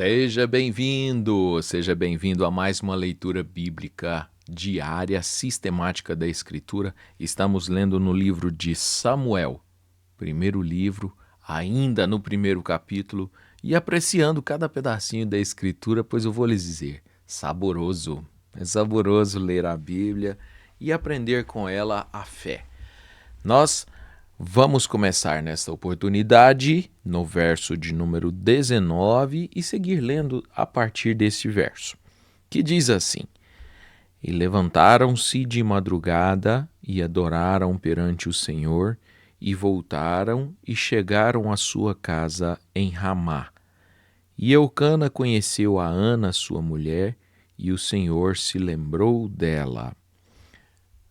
Seja bem-vindo a mais uma leitura bíblica diária, sistemática da Escritura. Estamos lendo no livro de Samuel, primeiro livro, ainda no primeiro capítulo, e apreciando cada pedacinho da Escritura, pois eu vou lhes dizer, saboroso. É saboroso ler a Bíblia e aprender com ela a fé. Nós vamos começar nesta oportunidade no verso de número 19 e seguir lendo a partir deste verso, que diz assim: E levantaram-se de madrugada e adoraram perante o Senhor, e voltaram e chegaram à sua casa em Ramá. E Eucana conheceu a Ana, sua mulher, e o Senhor se lembrou dela.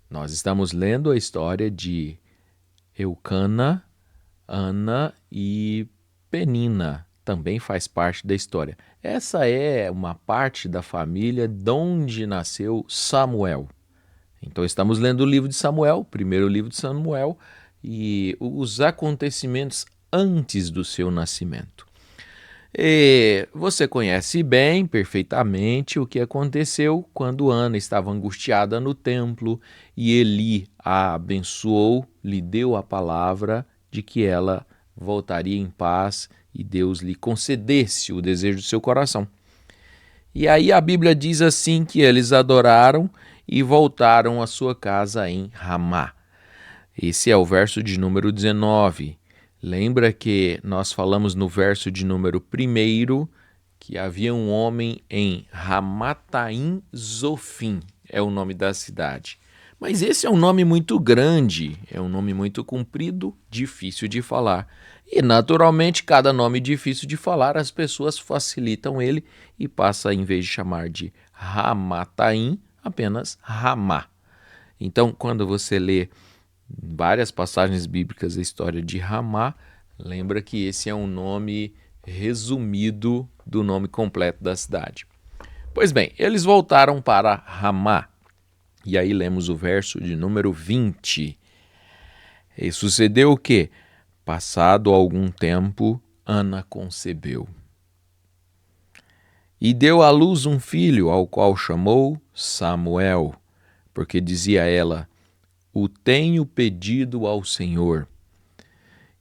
Nós estamos lendo a história de Eucana, Ana e Penina, também faz parte da história. Essa é uma parte da família de onde nasceu Samuel. Então estamos lendo o livro de Samuel, primeiro livro de Samuel, e os acontecimentos antes do seu nascimento. E você conhece bem, perfeitamente, o que aconteceu quando Ana estava angustiada no templo e Eli a abençoou, lhe deu a palavra de que ela voltaria em paz e Deus lhe concedesse o desejo do seu coração. E aí a Bíblia diz assim que eles adoraram e voltaram à sua casa em Ramá. Esse é o verso de número 19. Lembra que nós falamos no verso de número 1 que havia um homem em Ramataim Zofim, é o nome da cidade. Mas esse é um nome muito grande, é um nome muito comprido, difícil de falar. E naturalmente, cada nome difícil de falar, as pessoas facilitam ele e passa, em vez de chamar de Ramataim, apenas Ramá. Então, quando você lê várias passagens bíblicas da história de Ramá, lembra que esse é um nome resumido do nome completo da cidade. Pois bem, eles voltaram para Ramá, e aí lemos o verso de número 20. E sucedeu o quê? Passado algum tempo, Ana concebeu. E deu à luz um filho, ao qual chamou Samuel, porque dizia ela: O tenho pedido ao Senhor.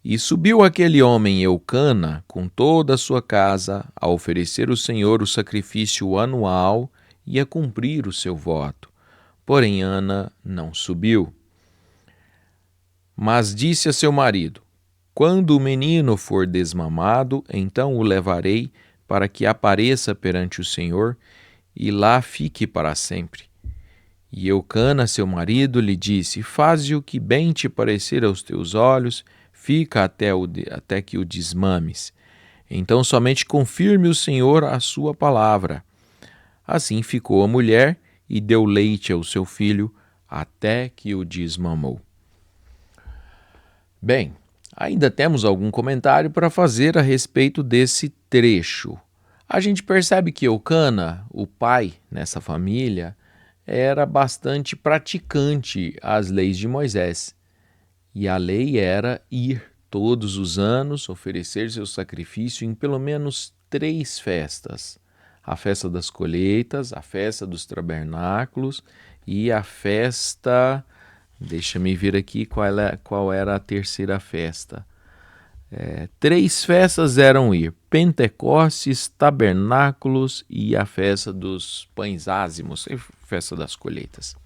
E subiu aquele homem Eucana com toda a sua casa a oferecer ao Senhor o sacrifício anual e a cumprir o seu voto. Porém Ana não subiu. Mas disse a seu marido: Quando o menino for desmamado, então o levarei para que apareça perante o Senhor e lá fique para sempre. E Eucana, seu marido, lhe disse: Faze o que bem te parecer aos teus olhos, fica até que o desmames. Então somente confirme o Senhor a sua palavra. Assim ficou a mulher e deu leite ao seu filho até que o desmamou. Bem, ainda temos algum comentário para fazer a respeito desse trecho. A gente percebe que Eucana, o pai nessa família, era bastante praticante às leis de Moisés. E a lei era ir todos os anos oferecer seu sacrifício em pelo menos 3 festas. A festa das colheitas, a festa dos tabernáculos e a festa... Deixa-me ver aqui qual era a terceira festa. 3 festas eram ir: Pentecostes, tabernáculos e a festa dos pães ázimos, a festa das colheitas.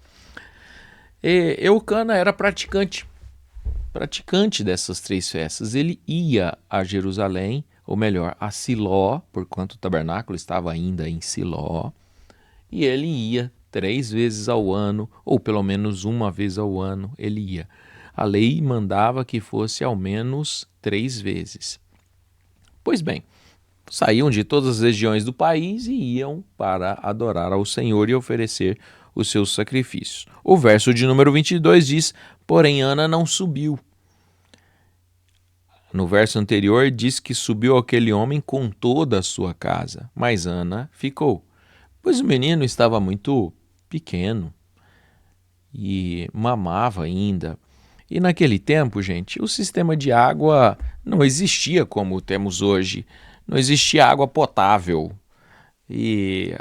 E Eucana era praticante dessas 3 festas. Ele ia a Jerusalém, ou melhor, a Siló, porquanto o tabernáculo estava ainda em Siló, e ele ia 3 vezes ao ano, ou pelo menos uma vez ao ano ele ia. A lei mandava que fosse ao menos 3 vezes. Pois bem, saíam de todas as regiões do país e iam para adorar ao Senhor e oferecer os seus sacrifícios. O verso de número 22 diz: Porém Ana não subiu. No verso anterior diz que subiu aquele homem com toda a sua casa, mas Ana ficou, pois o menino estava muito pequeno e mamava ainda. E naquele tempo, gente, o sistema de água não existia como temos hoje. não existia água potável e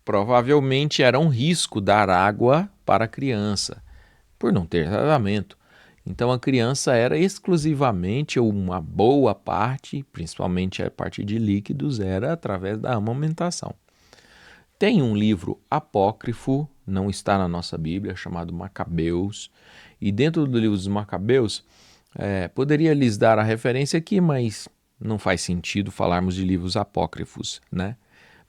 provavelmente era um risco dar água para a criança, por não ter tratamento. Então a criança era exclusivamente, ou uma boa parte, principalmente a parte de líquidos, era através da amamentação. Tem um livro apócrifo, não está na nossa Bíblia, chamado Macabeus, e dentro do livro dos Macabeus, poderia lhes dar a referência aqui, mas não faz sentido falarmos de livros apócrifos, né?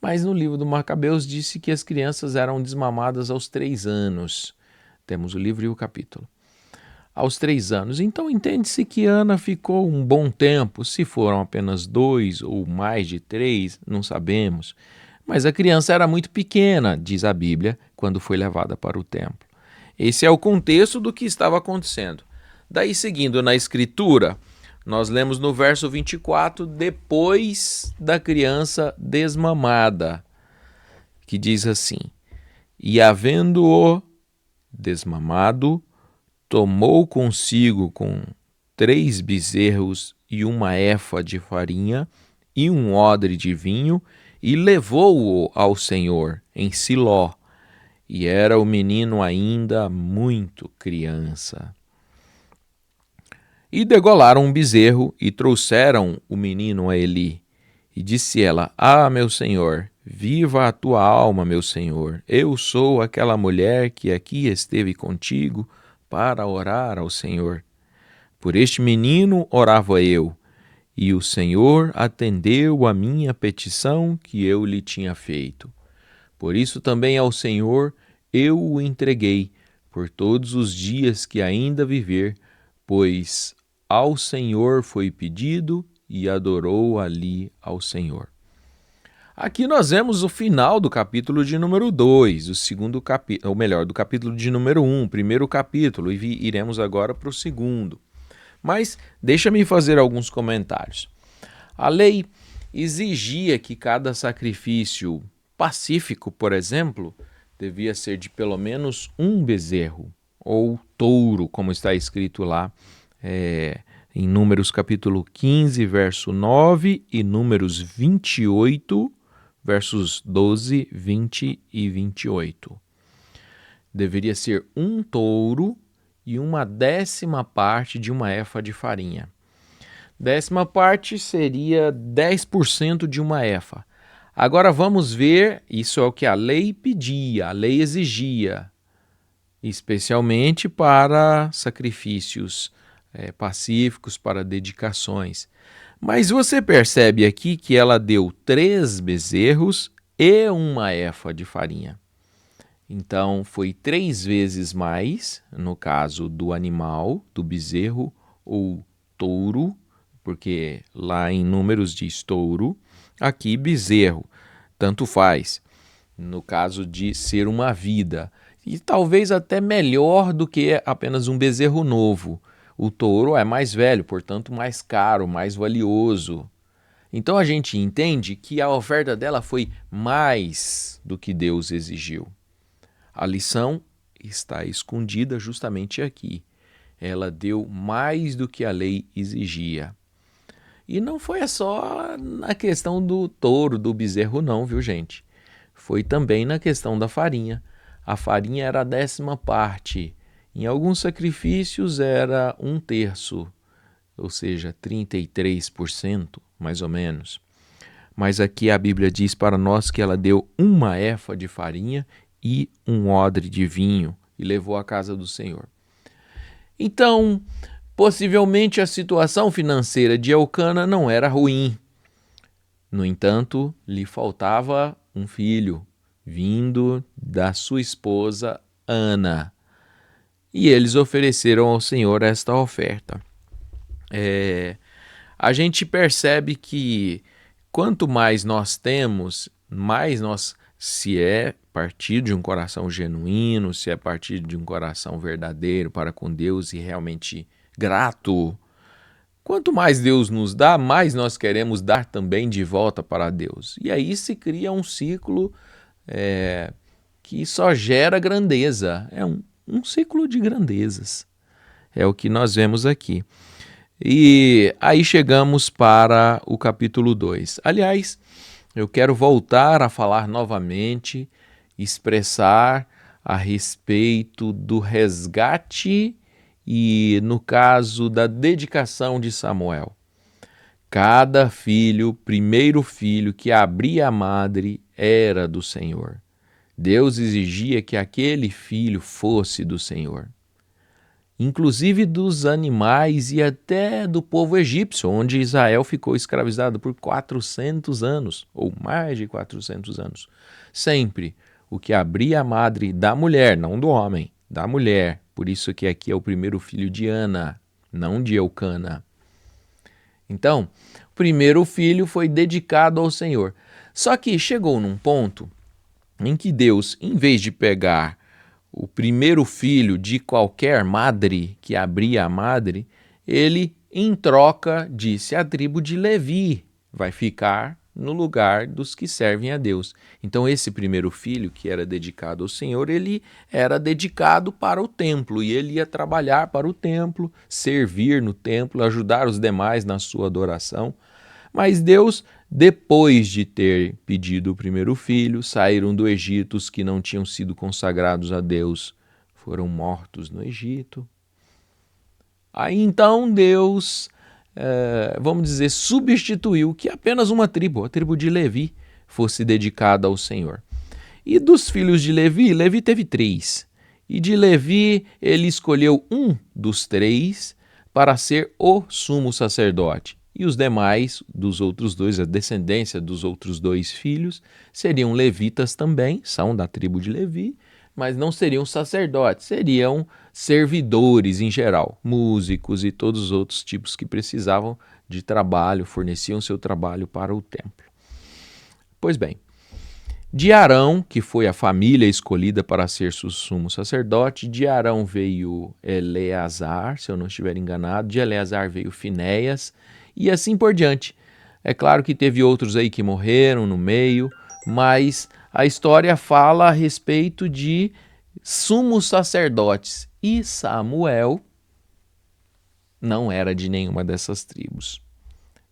Mas no livro do Macabeus disse que as crianças eram desmamadas aos 3 anos. Temos o livro e o capítulo. Aos 3 anos. Então entende-se que Ana ficou um bom tempo. Se foram apenas 2 ou mais de 3, não sabemos. Mas a criança era muito pequena, diz a Bíblia, quando foi levada para o templo. Esse é o contexto do que estava acontecendo. Daí, seguindo na Escritura, nós lemos no verso 24, depois da criança desmamada, que diz assim: E havendo-o desmamado, tomou consigo com 3 bezerros e uma efa de farinha e um odre de vinho, e levou-o ao Senhor em Siló. E era o menino ainda muito criança. E degolaram um bezerro e trouxeram o menino a Eli. E disse ela: Ah, meu senhor, viva a tua alma, meu senhor. Eu sou aquela mulher que aqui esteve contigo para orar ao Senhor. Por este menino orava eu, e o Senhor atendeu a minha petição que eu lhe tinha feito. Por isso também ao Senhor eu o entreguei por todos os dias que ainda viver, pois ao Senhor foi pedido e adorou ali ao Senhor. Aqui nós vemos o final do capítulo de número 2, o segundo capítulo, ou melhor, do capítulo de número 1, primeiro capítulo, e iremos agora para o segundo. Mas deixa-me fazer alguns comentários. A lei exigia que cada sacrifício pacífico, por exemplo, devia ser de pelo menos um bezerro, ou touro, como está escrito lá em Números capítulo 15, verso 9, e Números 28, versos 12, 20 e 28. Deveria ser um touro e 1/10 parte de uma efa de farinha. 10ª parte seria 10% de uma efa. Agora vamos ver, isso é o que a lei pedia, a lei exigia, especialmente para sacrifícios pacíficos, para dedicações. Mas você percebe aqui que ela deu 3 bezerros e uma efa de farinha. Então foi 3 vezes mais, no caso do animal, do bezerro ou touro, porque lá em Números diz touro, aqui bezerro, tanto faz, no caso de ser uma vida. E talvez até melhor do que apenas um bezerro novo. O touro é mais velho, portanto mais caro, mais valioso. Então a gente entende que a oferta dela foi mais do que Deus exigiu. A lição está escondida justamente aqui. Ela deu mais do que a lei exigia. E não foi só na questão do touro, do bezerro não, viu gente? Foi também na questão da farinha. A farinha era a 10ª parte. Em alguns sacrifícios era 1/3, ou seja, 33%, mais ou menos. Mas aqui a Bíblia diz para nós que ela deu uma efa de farinha e um odre de vinho e levou à casa do Senhor. Então, possivelmente a situação financeira de Elcana não era ruim. No entanto, lhe faltava um filho, vindo da sua esposa Ana. E eles ofereceram ao Senhor esta oferta. A gente percebe que quanto mais nós temos, mais nós, se é partir de um coração genuíno, se é partir de um coração verdadeiro para com Deus e realmente grato, quanto mais Deus nos dá, mais nós queremos dar também de volta para Deus. E aí se cria um ciclo que só gera grandeza. É um ciclo de grandezas. É o que nós vemos aqui. E aí chegamos para o capítulo 2. Aliás, eu quero voltar a falar novamente, expressar a respeito do resgate e, no caso, da dedicação de Samuel. Cada filho, primeiro filho que abria a madre, era do Senhor. Deus exigia que aquele filho fosse do Senhor. Inclusive dos animais e até do povo egípcio, onde Israel ficou escravizado por 400 anos, ou mais de 400 anos. Sempre o que abria a madre da mulher, não do homem, da mulher. Por isso que aqui é o primeiro filho de Ana, não de Eucana. Então, o primeiro filho foi dedicado ao Senhor. Só que chegou num ponto em que Deus, em vez de pegar o primeiro filho de qualquer madre que abria a madre, ele, em troca, disse: a tribo de Levi vai ficar no lugar dos que servem a Deus. Então esse primeiro filho, que era dedicado ao Senhor, ele era dedicado para o templo e ele ia trabalhar para o templo, servir no templo, ajudar os demais na sua adoração. Mas Deus, depois de ter pedido o primeiro filho, saíram do Egito os que não tinham sido consagrados a Deus, foram mortos no Egito. Aí então Deus, vamos dizer, substituiu que apenas uma tribo, a tribo de Levi, fosse dedicada ao Senhor. E dos filhos de Levi, Levi teve 3. E de Levi ele escolheu um dos 3 para ser o sumo sacerdote. E os demais dos outros 2, a descendência dos outros 2 filhos, seriam levitas também, são da tribo de Levi, mas não seriam sacerdotes, seriam servidores em geral, músicos e todos os outros tipos que precisavam de trabalho, forneciam seu trabalho para o templo. Pois bem, de Arão, que foi a família escolhida para ser sumo sacerdote, de Arão veio Eleazar, se eu não estiver enganado, de Eleazar veio Finéias, e assim por diante. É claro que teve outros aí que morreram no meio, mas a história fala a respeito de sumos sacerdotes. E Samuel não era de nenhuma dessas tribos.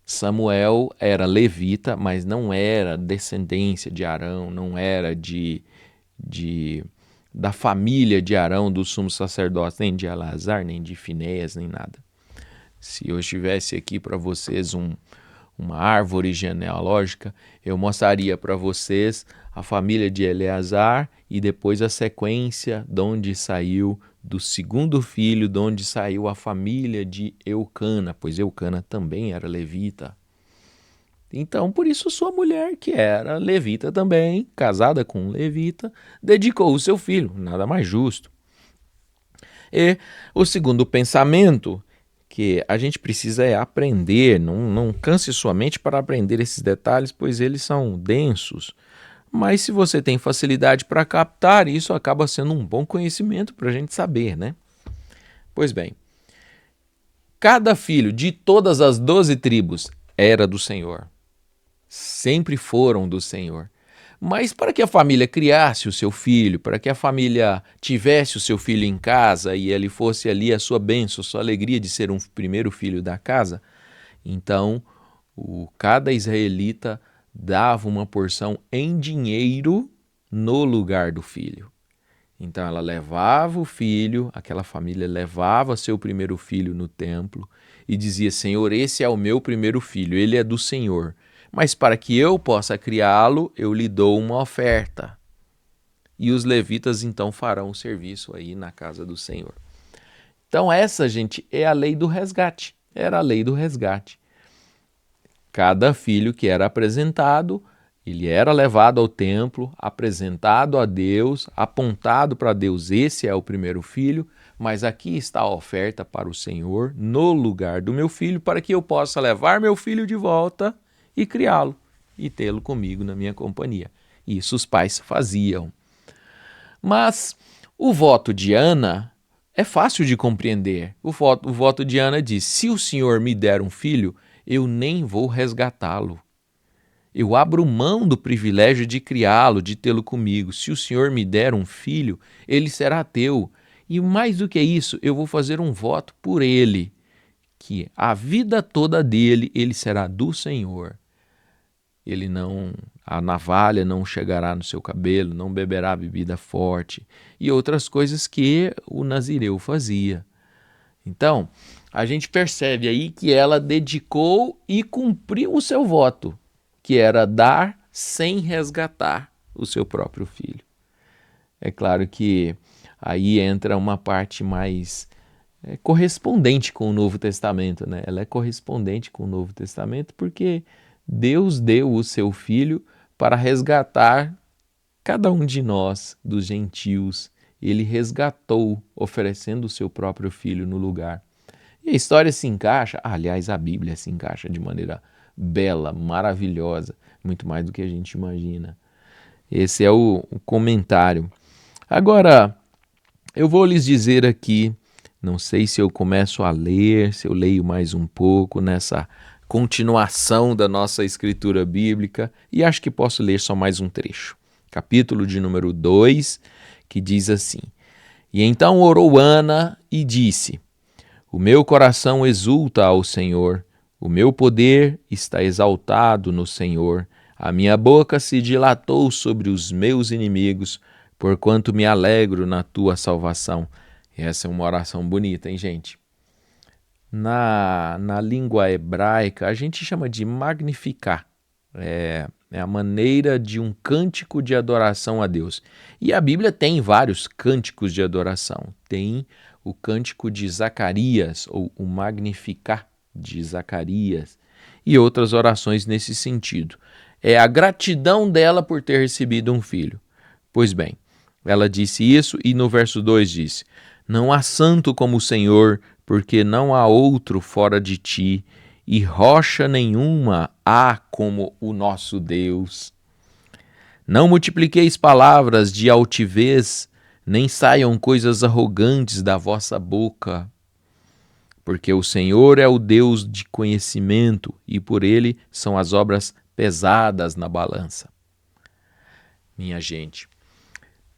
Samuel era levita, mas não era descendência de Arão, não era da família de Arão, dos sumos sacerdotes, nem de Eleazar, nem de Finéias, nem nada. Se eu estivesse aqui para vocês uma árvore genealógica, eu mostraria para vocês a família de Eleazar e depois a sequência de onde saiu, do segundo filho, de onde saiu a família de Eucana, pois Eucana também era levita. Então, por isso sua mulher, que era levita também, casada com um levita, dedicou o seu filho, nada mais justo. E o segundo pensamento que a gente precisa aprender, não canse sua mente para aprender esses detalhes, pois eles são densos. Mas se você tem facilidade para captar, isso acaba sendo um bom conhecimento para a gente saber, né? Pois bem, cada filho de todas as 12 tribos era do Senhor. Sempre foram do Senhor. Mas para que a família criasse o seu filho, para que a família tivesse o seu filho em casa e ele fosse ali a sua bênção, a sua alegria de ser um primeiro filho da casa, então cada israelita dava uma porção em dinheiro no lugar do filho. Então ela levava o filho, aquela família levava seu primeiro filho no templo e dizia: Senhor, esse é o meu primeiro filho, ele é do Senhor. Mas para que eu possa criá-lo, eu lhe dou uma oferta. E os levitas então farão o serviço aí na casa do Senhor. Então essa, gente, é a lei do resgate. Era a lei do resgate. Cada filho que era apresentado, ele era levado ao templo, apresentado a Deus, apontado para Deus, esse é o primeiro filho, mas aqui está a oferta para o Senhor no lugar do meu filho, para que eu possa levar meu filho de volta e criá-lo e tê-lo comigo na minha companhia. Isso os pais faziam. Mas o voto de Ana é fácil de compreender. O voto de Ana diz: se o Senhor me der um filho, eu nem vou resgatá-lo. Eu abro mão do privilégio de criá-lo, de tê-lo comigo. Se o Senhor me der um filho, ele será teu. E mais do que isso, eu vou fazer um voto por ele. que a vida toda dele, ele será do Senhor. A navalha não chegará no seu cabelo, não beberá bebida forte e outras coisas que o nazireu fazia. Então, a gente percebe aí que ela dedicou e cumpriu o seu voto, que era dar sem resgatar o seu próprio filho. É claro que aí entra uma parte mais correspondente com o Novo Testamento, né? Ela é correspondente com o Novo Testamento porque Deus deu o seu Filho para resgatar cada um de nós, dos gentios. Ele resgatou, oferecendo o seu próprio Filho no lugar. E a história se encaixa, aliás, a Bíblia se encaixa de maneira bela, maravilhosa, muito mais do que a gente imagina. Esse é o comentário. Agora, eu vou lhes dizer aqui, não sei se eu começo a ler, se eu leio mais um pouco nessa continuação da nossa escritura bíblica, e acho que posso ler só mais um trecho. Capítulo de número 2, que diz assim: E então orou Ana e disse: O meu coração exulta ao Senhor, o meu poder está exaltado no Senhor, a minha boca se dilatou sobre os meus inimigos, porquanto me alegro na tua salvação. E essa é uma oração bonita, hein, gente? Na língua hebraica, a gente chama de magnificar. É a maneira de um cântico de adoração a Deus. E a Bíblia tem vários cânticos de adoração. Tem o cântico de Zacarias, ou o magnificar de Zacarias, e outras orações nesse sentido. É a gratidão dela por ter recebido um filho. Pois bem, ela disse isso e no verso 2 disse: Não há santo como o Senhor, porque não há outro fora de ti, e rocha nenhuma há como o nosso Deus. Não multipliqueis palavras de altivez, nem saiam coisas arrogantes da vossa boca, porque o Senhor é o Deus de conhecimento, e por ele são as obras pesadas na balança. Minha gente,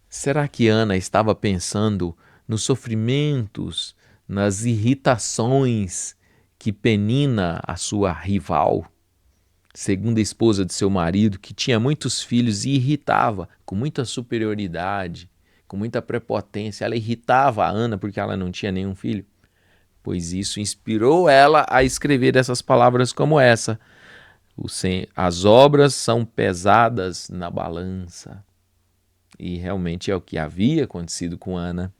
será que Ana estava pensando nos sofrimentos, nas irritações que Penina, a sua rival, segunda esposa de seu marido, que tinha muitos filhos e irritava com muita superioridade, com muita prepotência, ela irritava a Ana porque ela não tinha nenhum filho? Pois isso inspirou ela a escrever essas palavras como essa: as obras são pesadas na balança. E realmente é o que havia acontecido com Ana.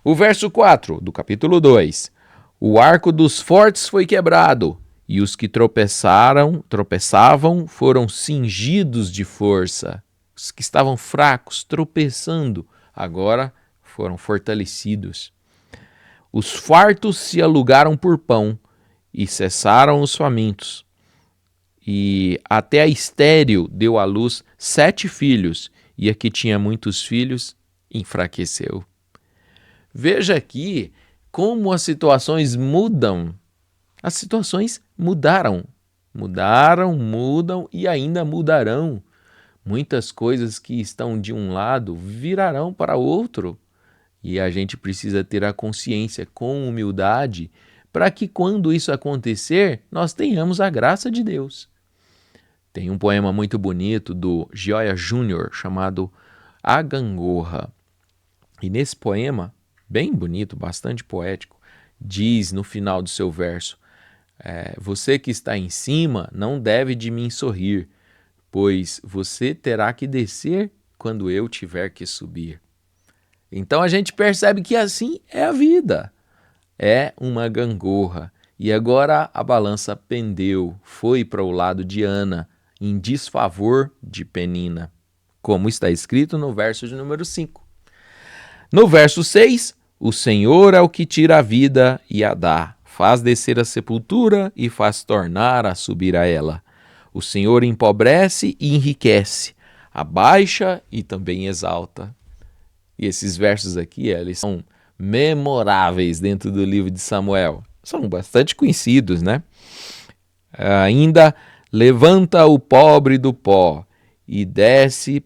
O verso 4 do capítulo 2. O arco dos fortes foi quebrado, e os que tropeçavam foram cingidos de força. Os que estavam fracos, tropeçando, agora foram fortalecidos. Os fartos se alugaram por pão, e cessaram os famintos. E até a estéril deu à luz 7 filhos, e a que tinha muitos filhos enfraqueceu. Veja aqui como as situações mudam. As situações mudaram, mudam e ainda mudarão. Muitas coisas que estão de um lado virarão para outro. E a gente precisa ter a consciência com humildade para que quando isso acontecer, nós tenhamos a graça de Deus. Tem um poema muito bonito do Gioia Júnior chamado A Gangorra. E nesse poema, bem bonito, bastante poético, diz no final do seu verso: você que está em cima não deve de mim sorrir, pois você terá que descer quando eu tiver que subir. Então a gente percebe que assim é a vida. É uma gangorra. E agora a balança pendeu, foi para o lado de Ana, em desfavor de Penina, como está escrito no verso de número 5. No verso 6, o Senhor é o que tira a vida e a dá, faz descer a sepultura e faz tornar a subir a ela. O Senhor empobrece e enriquece, abaixa e também exalta. E esses versos aqui, eles são memoráveis dentro do livro de Samuel. São bastante conhecidos, né? Ainda levanta o pobre do pó e desce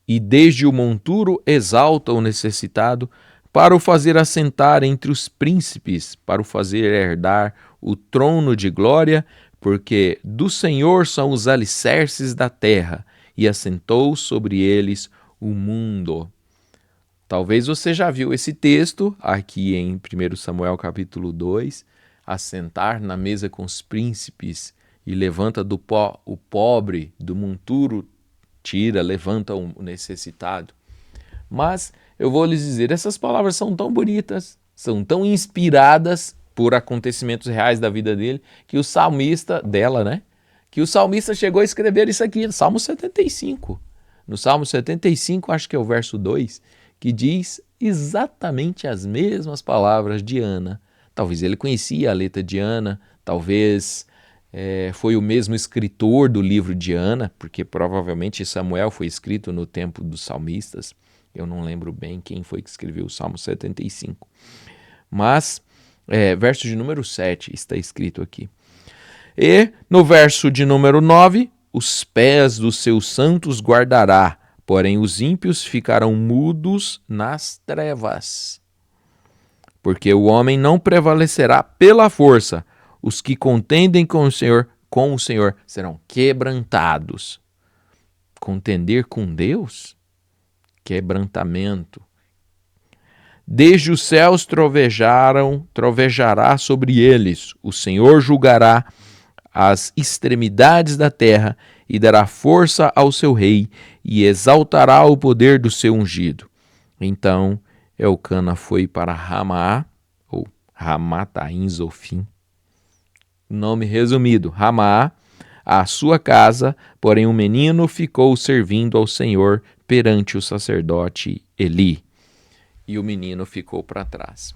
e desde o monturo exalta o necessitado para o fazer assentar entre os príncipes, para o fazer herdar o trono de glória, porque do Senhor são os alicerces da terra, e assentou sobre eles o mundo. Talvez você já viu esse texto aqui em 1 Samuel capítulo 2, assentar na mesa com os príncipes e levanta do pó o pobre, do monturo tira, levanta o necessitado. Mas eu vou lhes dizer, essas palavras são tão bonitas, são tão inspiradas por acontecimentos reais da vida dele, que o salmista, que o salmista chegou a escrever isso aqui, no Salmo 75. No Salmo 75, acho que é o verso 2, que diz exatamente as mesmas palavras de Ana. Talvez ele conhecia a letra de Ana, talvez foi o mesmo escritor do livro de Ana, porque provavelmente Samuel foi escrito no tempo dos salmistas. Eu não lembro bem quem foi que escreveu o Salmo 75. Mas, verso de número 7 está escrito aqui. E no verso de número 9, os pés dos seus santos guardará, porém os ímpios ficarão mudos nas trevas. Porque o homem não prevalecerá pela força, os que contendem com o Senhor serão quebrantados. Contender com Deus? Quebrantamento. Desde os céus trovejará sobre eles. O Senhor julgará as extremidades da terra e dará força ao seu rei e exaltará o poder do seu ungido. Então Elcana foi para Ramá, ou Ramataim Zofim. Nome resumido, Ramá, a sua casa, porém o menino ficou servindo ao Senhor perante o sacerdote Eli. E o menino ficou para trás.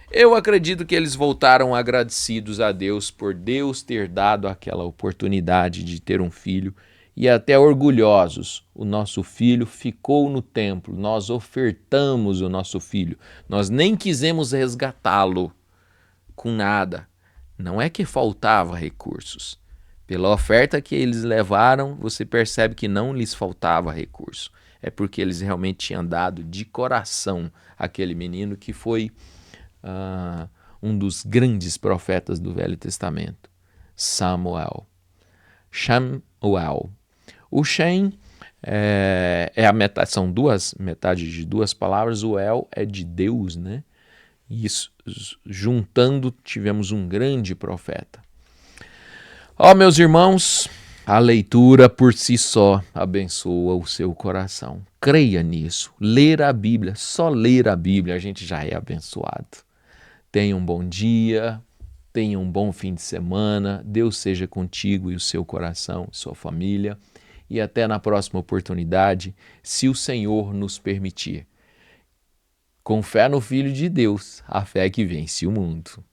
Eu acredito que eles voltaram agradecidos a Deus por Deus ter dado aquela oportunidade de ter um filho e até orgulhosos. O nosso filho ficou no templo, nós ofertamos o nosso filho, nós nem quisemos resgatá-lo com nada. Não é que faltava recursos. Pela oferta que eles levaram, você percebe que não lhes faltava recurso. É porque eles realmente tinham dado de coração aquele menino que foi um dos grandes profetas do Velho Testamento, Samuel. Shamuel. O Shem são metade de duas palavras, o El é de Deus, né? E isso, juntando, tivemos um grande profeta. Meus irmãos, a leitura por si só abençoa o seu coração. Creia nisso. Ler a Bíblia, só ler a Bíblia a gente já é abençoado. Tenha um bom dia, tenha um bom fim de semana. Deus seja contigo e o seu coração, sua família. E até na próxima oportunidade, se o Senhor nos permitir. Com fé no Filho de Deus, a fé que vence o mundo.